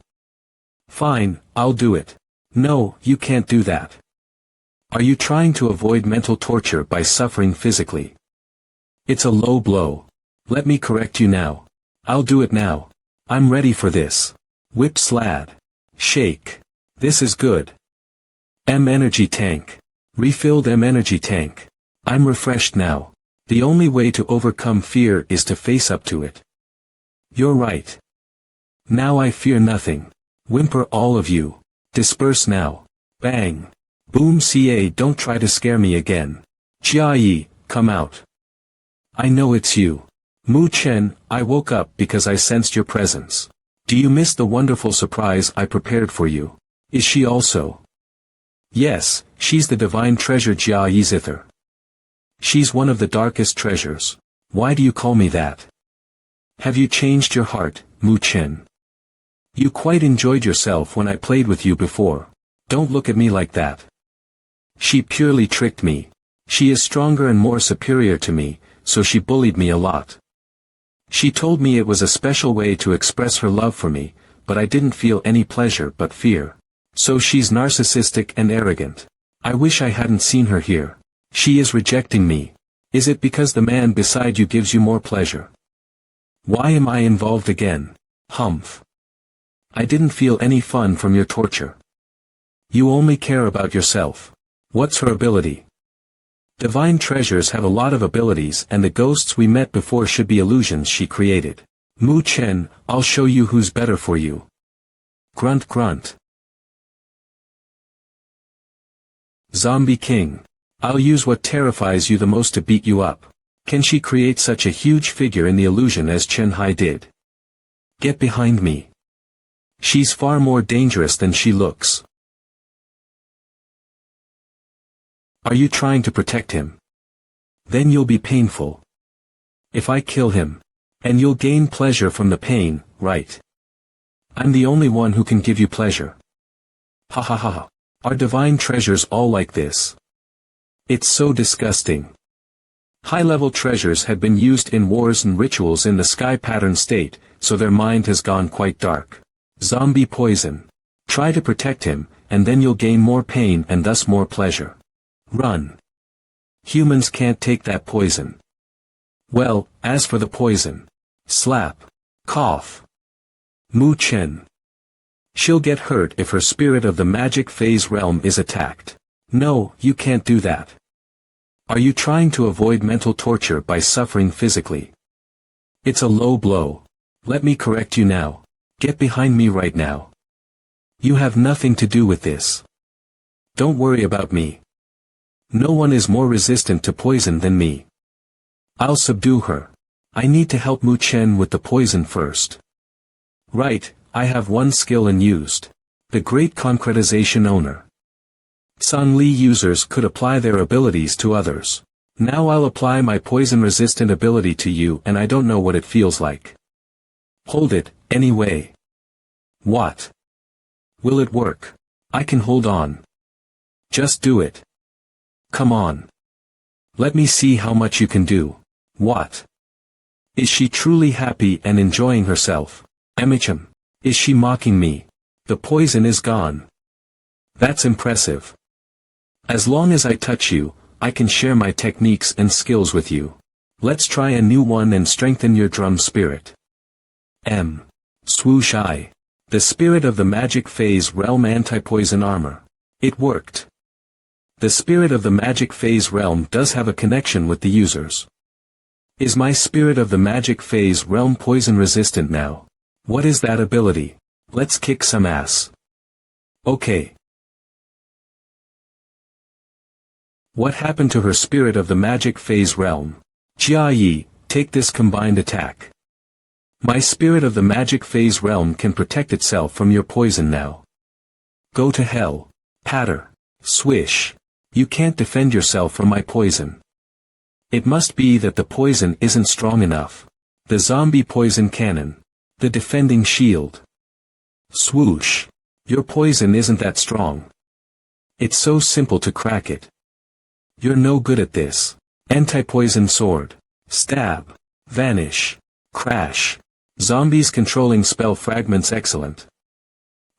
Fine, I'll do it. No, you can't do that. Are you trying to avoid mental torture by suffering physically? It's a low blow. Let me correct you now. I'll do it now. I'm ready for this. Whip slad. Shake. This is good. M energy tank. Refilled M energy tank. I'm refreshed now. The only way to overcome fear is to face up to it. You're right. Now I fear nothing. Whimper all of you. Disperse now. Bang. Boom ca don't try to scare me again. Jia, come out. I know it's you. Mu Chen, I woke up because I sensed your presence. Do you miss the wonderful surprise I prepared for you? Is she also? Yes, she's the divine treasure Jia Yizither. She's one of the darkest treasures. Why do you call me that? Have you changed your heart, Mu Chen? You quite enjoyed yourself when I played with you before. Don't look at me like that. She purely tricked me. She is stronger and more superior to me, so she bullied me a lot. She told me it was a special way to express her love for me, but I didn't feel any pleasure but fear. So she's narcissistic and arrogant. I wish I hadn't seen her here. She is rejecting me. Is it because the man beside you gives you more pleasure? Why am I involved again? Humph. I didn't feel any fun from your torture. You only care about yourself. What's her ability? Divine treasures have a lot of abilities and the ghosts we met before should be illusions she created. Mu Chen, I'll show you who's better for you. Grunt grunt. Zombie King. I'll use what terrifies you the most to beat you up. Can she create such a huge figure in the illusion as Chen Hai did? Get behind me. She's far more dangerous than she looks. Are you trying to protect him? Then you'll be painful. If I kill him, and you'll gain pleasure from the pain, right? I'm the only one who can give you pleasure. Ha ha ha ha. Are divine treasures all like this? It's so disgusting. High-level treasures had been used in wars and rituals in the sky pattern state, so their mind has gone quite dark. Zombie poison. Try to protect him, and then you'll gain more pain and thus more pleasure. Run. Humans can't take that poison. Well, as for the poison. Slap. Cough. Mu Chen. She'll get hurt if her spirit of the magic phase realm is attacked. No, you can't do that. Are you trying to avoid mental torture by suffering physically? It's a low blow. Let me correct you now. Get behind me right now. You have nothing to do with this. Don't worry about me. No one is more resistant to poison than me. I'll subdue her. I need to help Mu Chen with the poison first. Right, I have one skill unused. The great concretization owner. Sun Li users could apply their abilities to others. Now I'll apply my poison-resistant ability to you and I don't know what it feels like. Hold it, anyway. What? Will it work? I can hold on. Just do it. Come on. Let me see how much you can do. What? Is she truly happy and enjoying herself? Emicham. Is she mocking me? The poison is gone. That's impressive. As long as I touch you, I can share my techniques and skills with you. Let's try a new one and strengthen your drum spirit. Swoosh I. The spirit of the magic phase realm anti-poison armor. It worked. The spirit of the magic phase realm does have a connection with the users. Is my spirit of the magic phase realm poison resistant now? What is that ability? Let's kick some ass. Okay. What happened to her spirit of the magic phase realm? Jia Yi, take this combined attack. My spirit of the magic phase realm can protect itself from your poison now. Go to hell. Patter. Swish. You can't defend yourself from my poison. It must be that the poison isn't strong enough. The zombie poison cannon. The defending shield. Swoosh. Your poison isn't that strong. It's so simple to crack it. You're no good at this. Anti-poison sword. Stab. Vanish. Crash. Zombies controlling spell fragments excellent.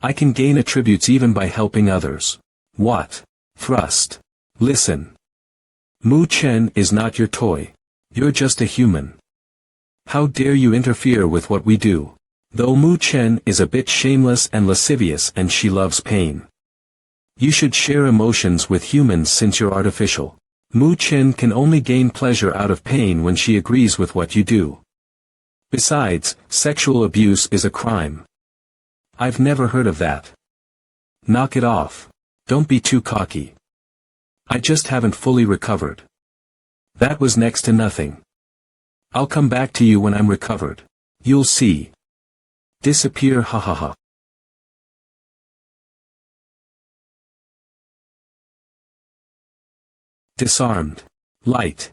I can gain attributes even by helping others. What? Thrust. Listen. Mu Chen is not your toy. You're just a human. How dare you interfere with what we do? Though Mu Chen is a bit shameless and lascivious and she loves pain. You should share emotions with humans since you're artificial. Mu Chen can only gain pleasure out of pain when she agrees with what you do. Besides, sexual abuse is a crime. I've never heard of that. Knock it off. Don't be too cocky. I just haven't fully recovered. That was next to nothing. I'll come back to you when I'm recovered. You'll see. Disappear, ha ha ha. Disarmed. Light.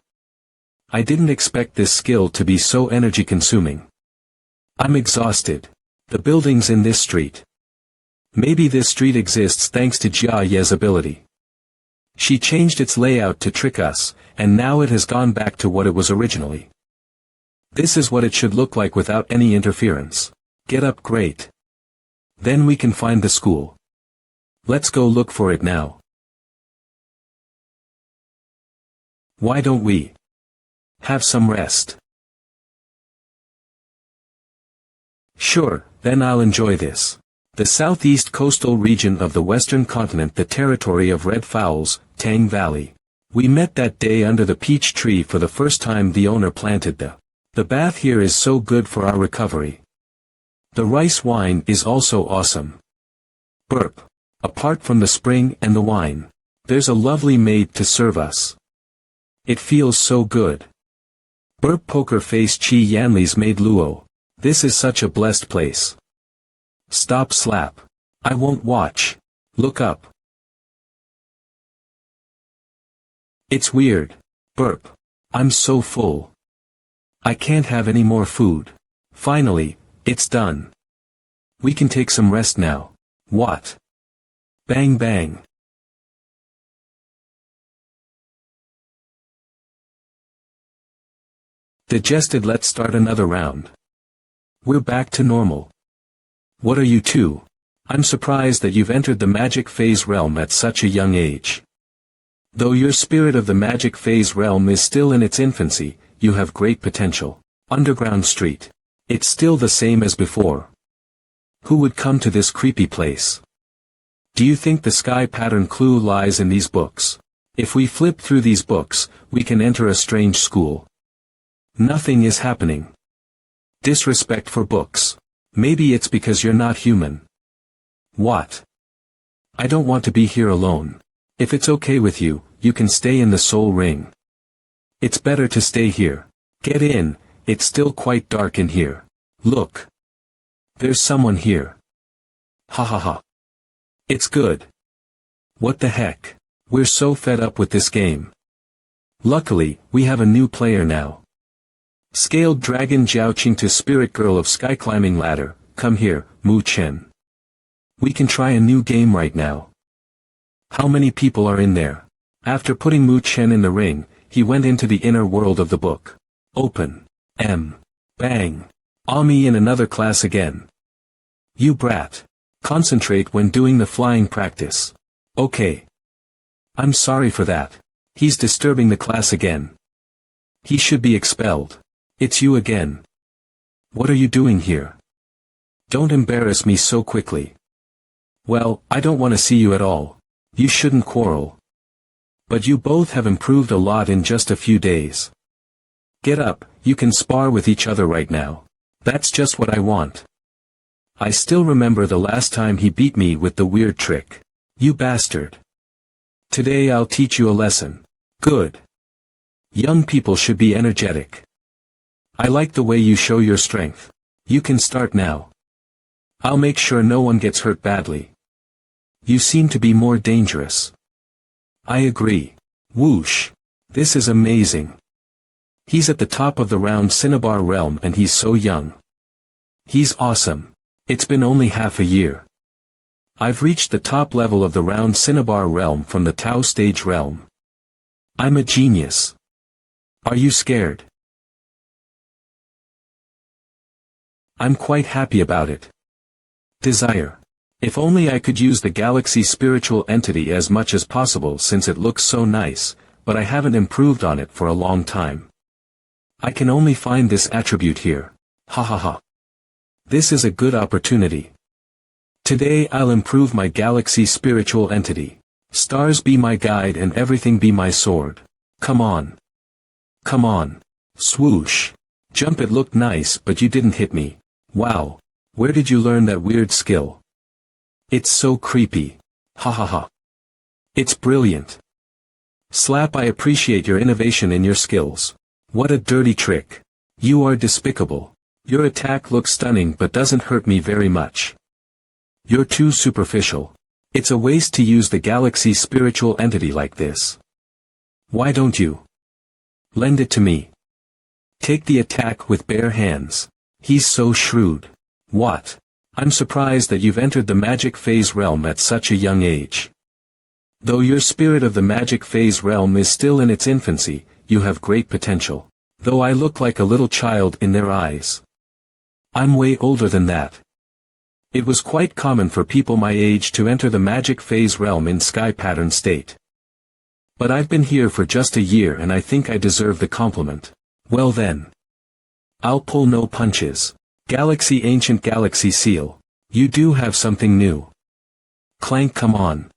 I didn't expect this skill to be so energy-consuming. I'm exhausted. The buildings in this street. Maybe this street exists thanks to Jia Ye's ability. She changed its layout to trick us, and now it has gone back to what it was originally. This is what it should look like without any interference. Get up, great. Then we can find the school. Let's go look for it now. Why don't we have some rest? Sure, then I'll enjoy this. The southeast coastal region of the western continent, the territory of red fowls, Tang Valley. We met that day under the peach tree for the first time. The owner planted the bath here is so good for our recovery. The rice wine is also awesome. Burp. Apart from the spring and the wine, there's a lovely maid to serve us. It feels so good. Burp. Poker face. Chi Yanli's maid Luo. This is such a blessed place. Stop. Slap. I won't watch. Look up. It's weird. Burp. I'm so full. I can't have any more food. Finally, it's done. We can take some rest now. What? Bang bang. Digested. Let's start another round. We're back to normal. What are you two? I'm surprised that you've entered the magic phase realm at such a young age. Though your spirit of the magic phase realm is still in its infancy, you have great potential. Underground street. It's still the same as before. Who would come to this creepy place? Do you think the sky pattern clue lies in these books? If we flip through these books, we can enter a strange school. Nothing is happening. Disrespect for books. Maybe it's because you're not human. What? I don't want to be here alone. If it's okay with you, you can stay in the soul ring. It's better to stay here. Get in, it's still quite dark in here. Look. There's someone here. Ha ha ha. It's good. What the heck? We're so fed up with this game. Luckily, we have a new player now. Scaled Dragon Jiaoqing to Spirit Girl of Sky Climbing Ladder, come here, Mu Chen. We can try a new game right now. How many people are in there? After putting Mu Chen in the ring, he went into the inner world of the book. Open. Bang. Me in another class again. You brat. Concentrate when doing the flying practice. Okay. I'm sorry for that. He's disturbing the class again. He should be expelled. It's you again. What are you doing here? Don't embarrass me so quickly. Well, I don't want to see you at all. You shouldn't quarrel. But you both have improved a lot in just a few days. Get up, you can spar with each other right now. That's just what I want. I still remember the last time he beat me with the weird trick. You bastard. Today I'll teach you a lesson. Good. Young people should be energetic. I like the way you show your strength. You can start now. I'll make sure no one gets hurt badly. You seem to be more dangerous. I agree. Whoosh. This is amazing. He's at the top of the round cinnabar realm and he's so young. He's awesome. It's been only half a year. I've reached the top level of the round cinnabar realm from the Tao stage realm. I'm a genius. Are you scared? I'm quite happy about it. Desire. If only I could use the galaxy spiritual entity as much as possible since it looks so nice, but I haven't improved on it for a long time. I can only find this attribute here. Ha ha ha. This is a good opportunity. Today I'll improve my galaxy spiritual entity. Stars be my guide and everything be my sword. Come on. Come on. Swoosh. Jump, it looked nice but you didn't hit me. Wow. Where did you learn that weird skill? It's so creepy. Ha ha ha. It's brilliant. Slap, I appreciate your innovation in your skills. What a dirty trick. You are despicable. Your attack looks stunning but doesn't hurt me very much. You're too superficial. It's a waste to use the galaxy spiritual entity like this. Why don't you lend it to me? Take the attack with bare hands. He's so shrewd. What? I'm surprised that you've entered the magic phase realm at such a young age. Though your spirit of the magic phase realm is still in its infancy, you have great potential. Though I look like a little child in their eyes. I'm way older than that. It was quite common for people my age to enter the magic phase realm in sky pattern state. But I've been here for just a year and I think I deserve the compliment. Well then. I'll pull no punches. Galaxy Ancient Galaxy Seal. You do have something new. Clank, come on.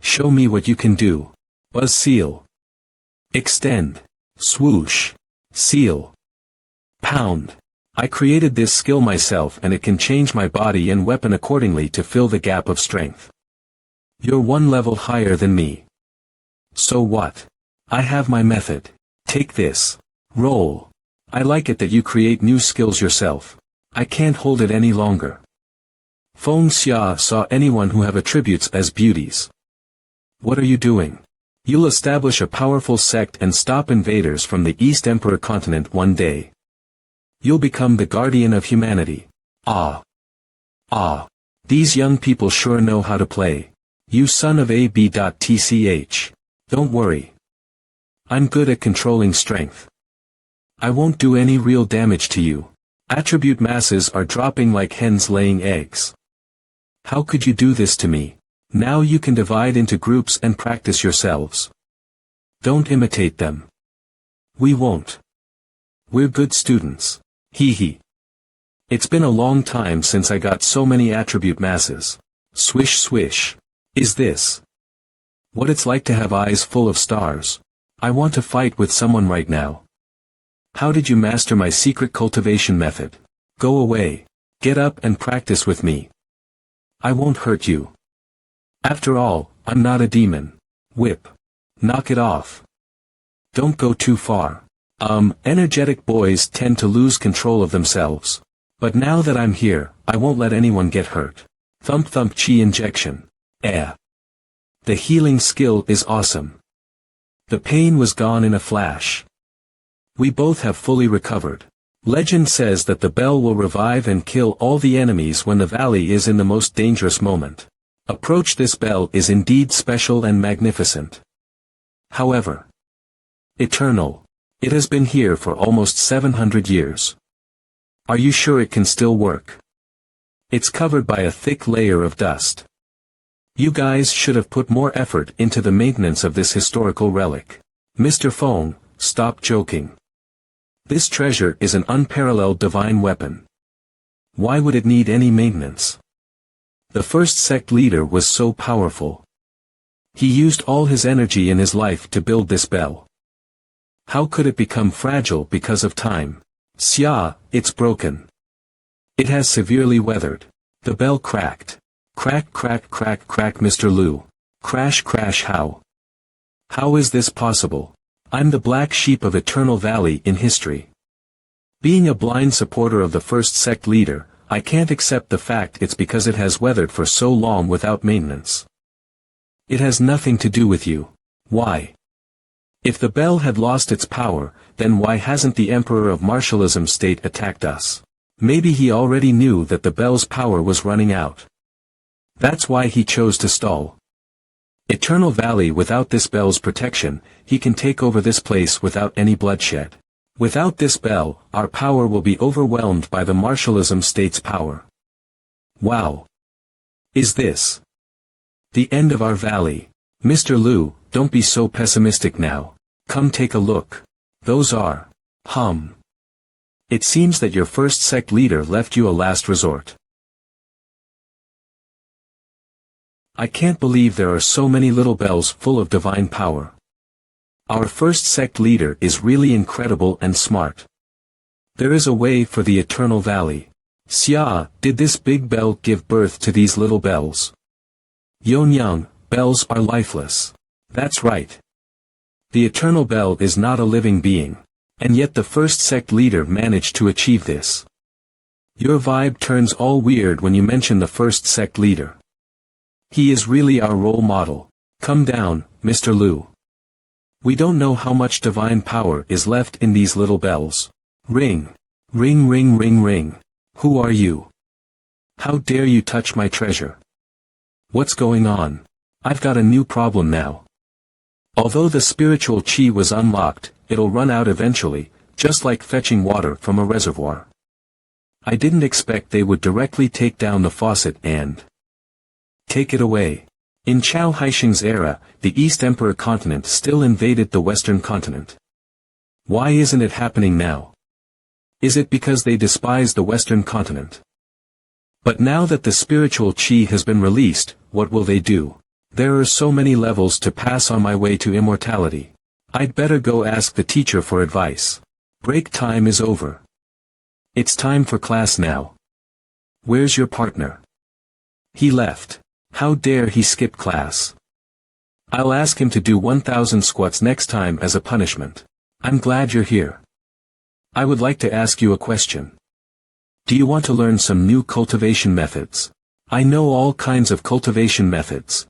Show me what you can do. Buzz Seal. Extend. Swoosh. Seal. Pound. I created this skill myself and it can change my body and weapon accordingly to fill the gap of strength. You're one level higher than me. So what? I have my method. Take this. Roll. I like it that you create new skills yourself. I can't hold it any longer. Feng Xia saw anyone who have attributes as beauties. What are you doing? You'll establish a powerful sect and stop invaders from the East Emperor continent one day. You'll become the guardian of humanity. Ah. These young people sure know how to play. You son of a b.tch. Don't worry. I'm good at controlling strength. I won't do any real damage to you. Attribute masses are dropping like hens laying eggs. How could you do this to me? Now you can divide into groups and practice yourselves. Don't imitate them. We won't. We're good students. Hee hee. It's been a long time since I got so many attribute masses. Swish swish. Is this what it's like to have eyes full of stars? I want to fight with someone right now. How did you master my secret cultivation method? Go away. Get up and practice with me. I won't hurt you. After all, I'm not a demon. Whip. Knock it off. Don't go too far. Energetic boys tend to lose control of themselves. But now that I'm here, I won't let anyone get hurt. Thump thump chi injection. The healing skill is awesome. The pain was gone in a flash. We both have fully recovered. Legend says that the bell will revive and kill all the enemies when the valley is in the most dangerous moment. Approach this bell is indeed special and magnificent. However, eternal. It has been here for almost 700 years. Are you sure it can still work? It's covered by a thick layer of dust. You guys should have put more effort into the maintenance of this historical relic. Mr. Fong, stop joking. This treasure is an unparalleled divine weapon. Why would it need any maintenance? The first sect leader was so powerful. He used all his energy in his life to build this bell. How could it become fragile because of time? Xia, it's broken. It has severely weathered. The bell cracked. Crack crack crack crack Mr. Liu. Crash crash how? How is this possible? I'm the black sheep of Eternal Valley in history. Being a blind supporter of the first sect leader, I can't accept the fact it's because it has weathered for so long without maintenance. It has nothing to do with you. Why? If the bell had lost its power, then why hasn't the Emperor of Martialism State attacked us? Maybe he already knew that the bell's power was running out. That's why he chose to stall. Eternal Valley without this bell's protection, he can take over this place without any bloodshed. Without this bell, our power will be overwhelmed by the Martialism State's power. Wow! Is this the end of our valley? Mr. Liu, don't be so pessimistic now. Come take a look. Those are... It seems that your first sect leader left you a last resort. I can't believe there are so many little bells full of divine power. Our first sect leader is really incredible and smart. There is a way for the Eternal Valley. Xia, did this big bell give birth to these little bells? Yonyang, bells are lifeless. That's right. The Eternal Bell is not a living being. And yet the first sect leader managed to achieve this. Your vibe turns all weird when you mention the first sect leader. He is really our role model. Come down, Mr. Liu. We don't know how much divine power is left in these little bells. Ring. Ring ring ring ring. Who are you? How dare you touch my treasure? What's going on? I've got a new problem now. Although the spiritual chi was unlocked, it'll run out eventually, just like fetching water from a reservoir. I didn't expect they would directly take down the faucet and take it away. In Chao Haisheng's era, the East Emperor continent still invaded the Western continent. Why isn't it happening now? Is it because they despise the Western continent? But now that the spiritual chi has been released, what will they do? There are so many levels to pass on my way to immortality. I'd better go ask the teacher for advice. Break time is over. It's time for class now. Where's your partner? He left. How dare he skip class? I'll ask him to do 1,000 squats next time as a punishment. I'm glad you're here. I would like to ask you a question. Do you want to learn some new cultivation methods? I know all kinds of cultivation methods.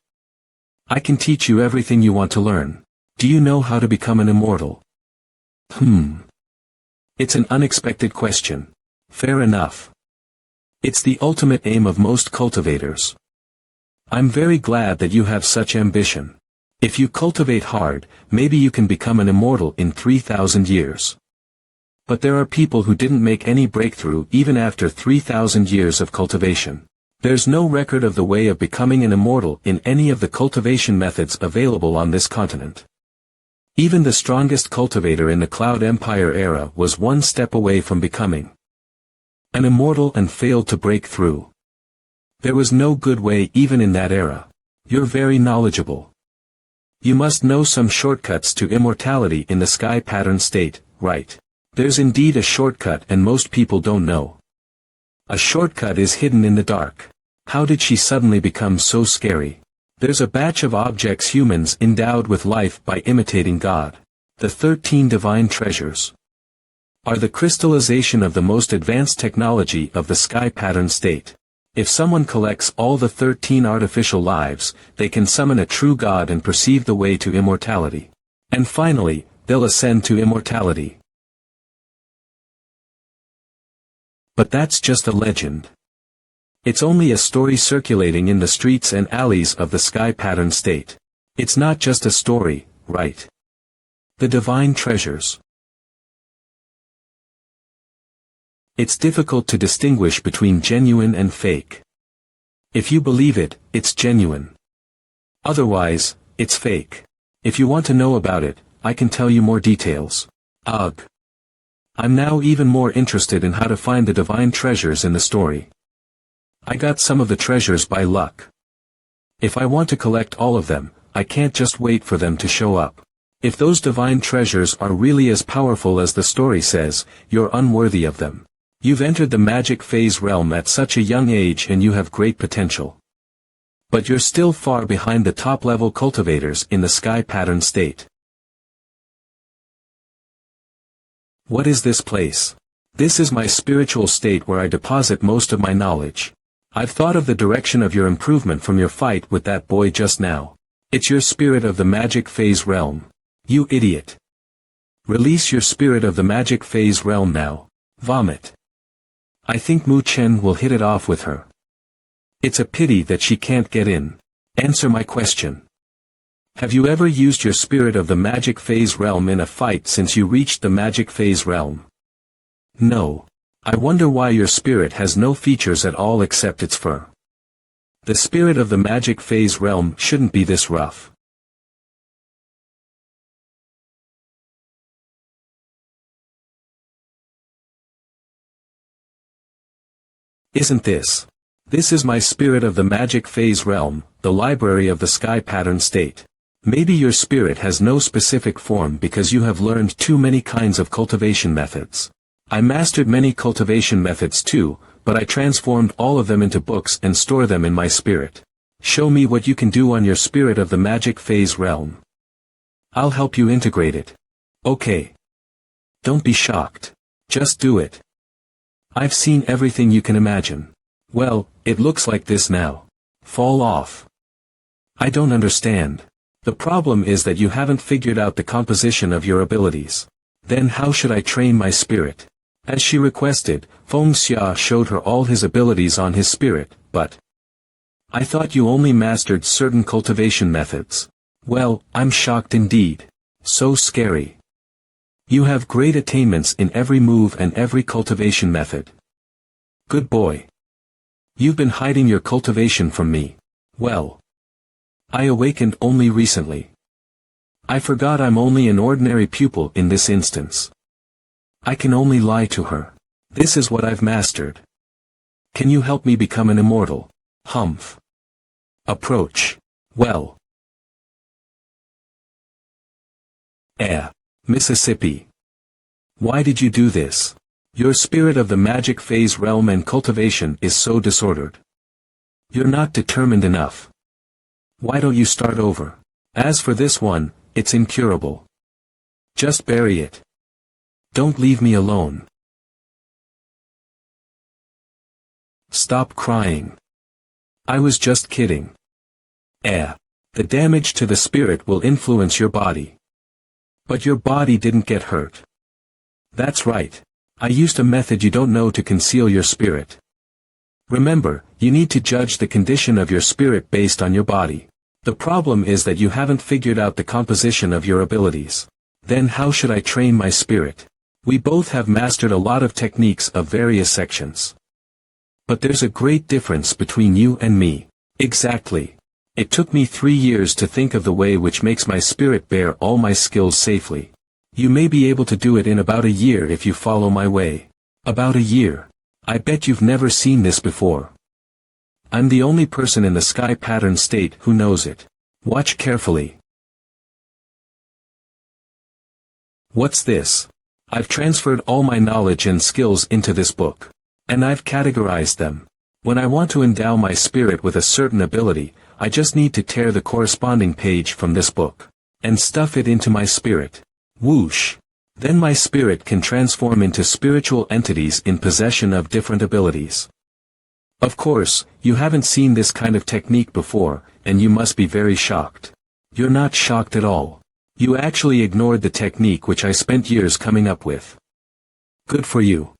I can teach you everything you want to learn. Do you know how to become an immortal? It's an unexpected question. Fair enough. It's the ultimate aim of most cultivators. I'm very glad that you have such ambition. If you cultivate hard, maybe you can become an immortal in 3,000 years. But there are people who didn't make any breakthrough even after 3,000 years of cultivation. There's no record of the way of becoming an immortal in any of the cultivation methods available on this continent. Even the strongest cultivator in the Cloud Empire era was one step away from becoming an immortal and failed to break through. There was no good way even in that era. You're very knowledgeable. You must know some shortcuts to immortality in the sky pattern state, right? There's indeed a shortcut and most people don't know. A shortcut is hidden in the dark. How did she suddenly become so scary? There's a batch of objects humans endowed with life by imitating God. The 13 divine treasures are the crystallization of the most advanced technology of the sky pattern state. If someone collects all the 13 artificial lives, they can summon a true God and perceive the way to immortality. And finally, they'll ascend to immortality. But that's just a legend. It's only a story circulating in the streets and alleys of the sky pattern state. It's not just a story, right? The divine treasures. It's difficult to distinguish between genuine and fake. If you believe it, it's genuine. Otherwise, it's fake. If you want to know about it, I can tell you more details. Ugh. I'm now even more interested in how to find the divine treasures in the story. I got some of the treasures by luck. If I want to collect all of them, I can't just wait for them to show up. If those divine treasures are really as powerful as the story says, you're unworthy of them. You've entered the magic phase realm at such a young age and you have great potential. But you're still far behind the top-level cultivators in the sky pattern state. What is this place? This is my spiritual state where I deposit most of my knowledge. I've thought of the direction of your improvement from your fight with that boy just now. It's your spirit of the magic phase realm. You idiot. Release your spirit of the magic phase realm now. Vomit. I think Mu Chen will hit it off with her. It's a pity that she can't get in. Answer my question. Have you ever used your spirit of the magic phase realm in a fight since you reached the magic phase realm? No. I wonder why your spirit has no features at all except its fur. The spirit of the magic phase realm shouldn't be this rough. Isn't this? This is my spirit of the magic phase realm, the library of the sky pattern state. Maybe your spirit has no specific form because you have learned too many kinds of cultivation methods. I mastered many cultivation methods too, but I transformed all of them into books and store them in my spirit. Show me what you can do on your spirit of the magic phase realm. I'll help you integrate it. Okay. Don't be shocked. Just do it. I've seen everything you can imagine. Well, it looks like this now. Fall off. I don't understand. The problem is that you haven't figured out the composition of your abilities. Then how should I train my spirit? As she requested, Feng Xia showed her all his abilities on his spirit, but I thought you only mastered certain cultivation methods. Well, I'm shocked indeed. So scary. You have great attainments in every move and every cultivation method. Good boy. You've been hiding your cultivation from me. Well, I awakened only recently. I forgot I'm only an ordinary pupil in this instance. I can only lie to her. This is what I've mastered. Can you help me become an immortal? Humph. Approach. Well. Mississippi. Why did you do this? Your spirit of the magic phase realm and cultivation is so disordered. You're not determined enough. Why don't you start over? As for this one, it's incurable. Just bury it. Don't leave me alone. Stop crying. I was just kidding. The damage to the spirit will influence your body. But your body didn't get hurt. That's right. I used a method you don't know to conceal your spirit. Remember, you need to judge the condition of your spirit based on your body. The problem is that you haven't figured out the composition of your abilities. Then how should I train my spirit? We both have mastered a lot of techniques of various sections. But there's a great difference between you and me. Exactly. It took me 3 years to think of the way which makes my spirit bear all my skills safely. You may be able to do it in about a year if you follow my way. About a year. I bet you've never seen this before. I'm the only person in the sky pattern state who knows it. Watch carefully. What's this? I've transferred all my knowledge and skills into this book. And I've categorized them. When I want to endow my spirit with a certain ability, I just need to tear the corresponding page from this book. And stuff it into my spirit. Whoosh. Then my spirit can transform into spiritual entities in possession of different abilities. Of course, you haven't seen this kind of technique before, and you must be very shocked. You're not shocked at all. You actually ignored the technique which I spent years coming up with. Good for you.